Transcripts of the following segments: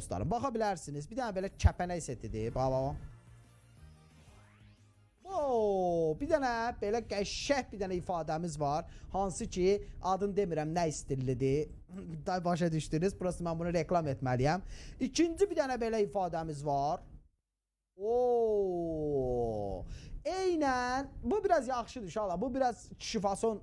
dostlarım. Baxa bilərsiniz. Bir dənə belə kəpənək setidir. Bax. Bir dənə belə qəşəng bir dənə ifadəmiz var. Hansı ki, adını demirəm, nə istillidir. Başa düşdünüz. Burası mən bunu reklam etməliyəm. İkinci bir dənə belə ifadəmiz var. Eynən, bu biraz yaxşıdır inşallah. Bu biraz kişi fason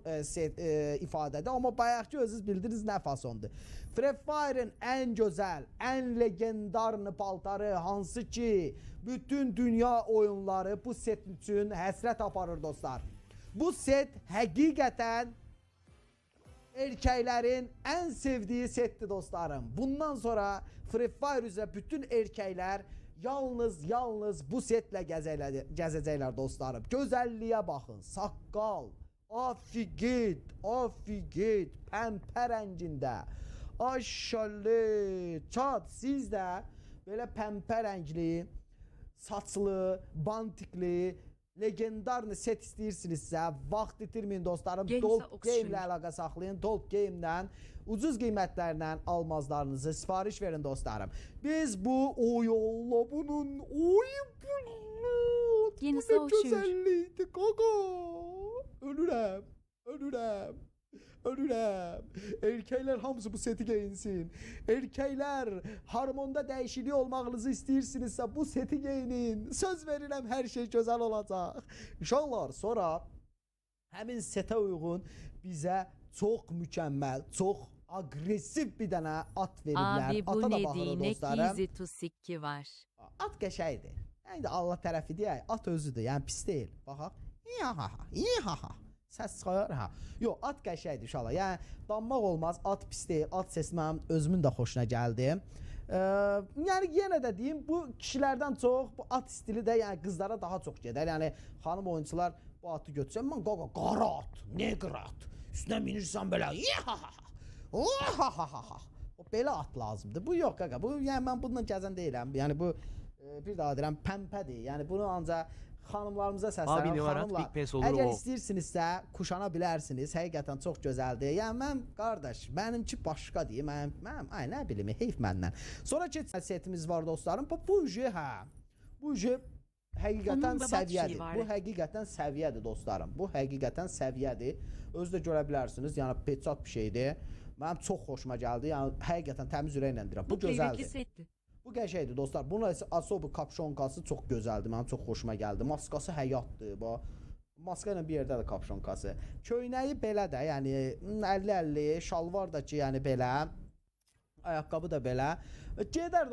ifadədir. Amma bayaqki özünüz bildiniz nə fasondur. Free Fire'ın ən gözəl, ən legendarlı paltarı hansı ki bütün dünya oyunları bu set üçün həsrət aparır dostlar. Bu set həqiqətən erkəklərin ən sevdiyi setdir dostlarım. Bundan sonra Free Fire üzrə bütün erkəklər yalnız bu setlə gəzəcəklər dostlarım. Gözəlliyə baxın, saqqal, afigid, pəmpə rəngində. Aşalı, çat, siz də belə pəmpə rəngli, saçlı, bantikli, legendarlı set istəyirsinizsə, vaxt itirməyin dostlarım. Dolp Game ilə əlaqə saxlayın. Dolp Game-dən ucuz qiymətlərlə almazlarınızı sifariş verin dostlarım. Biz bu yolla bunun bu ne gözəllikdir qaqa. Ölürəm. Erkəklər hamısı bu seti geyinsin. Erkəklər harmonda dəyişiklik olmağınızı istəyirsinizsə bu seti geyinin. Söz verirəm hər şey gözəl olacaq. İnşallah sonra həmin setə uyğun bizə çox mükəmməl, çox agresiv bir dənə at veriblər. Abi bu Ata da ne baxır diyene dostlarım. kizi tusikki var. At qəşəkdir. Yəni Allah tərəfi deyək, at özüdür. Yəni pis deyil. Baxaq. İyi. Səs çıxar, ha. Yox, at qəşəkdir inşallah. Yəni danmaq olmaz, at pis deyil. At səsi mənim özümün də xoşuna gəldi. Yəni yenə də deyim, bu kişilərdən çox bu at stili də yəni qızlara daha çox gedər. Yəni xanım oyunçular bu atı götürsə, mən qaqa qara at, neqr at. Üstünə minirsən belə. Belə at lazımdır. Bu yox qaqa. Bu yəni mən bununla gəzən deyiləm. Yəni bu bir daha deyirəm, pəmpədir. Yəni bunu ancaq xanımlarımıza səslənirəm. Xanımlar, əgər istəyirsinizsə kuşana bilərsiniz. Həqiqətən çox gözəldir. Yəni mən qardaş, mənimki başqadır. Mənim ay nə bilim, heyf məndən. Sonra keçən setimiz var dostlarım. Bu həqiqətən səviyyədir. Bu həqiqətən səviyyədir dostlarım. Bu həqiqətən səviyyədir. Özü də görə bilərsiniz. Yəni peçat bir şeydir. Mənim çox xoşuma gəldi. Yəni həqiqətən təmiz ürəklə deyirəm. Bu gözəldir. Bu qəşəkdir dostlar. Bunun asobu kapşonkası çox gözəldir. Mənim çox xoşuma gəldi. Maskası həyatdır. Maska ilə bir yerdə də kapşonkası. Köynəyi belə də, yəni 50-50, şalvar da ki, yəni belə. Ayaqqabı da belə. Gedər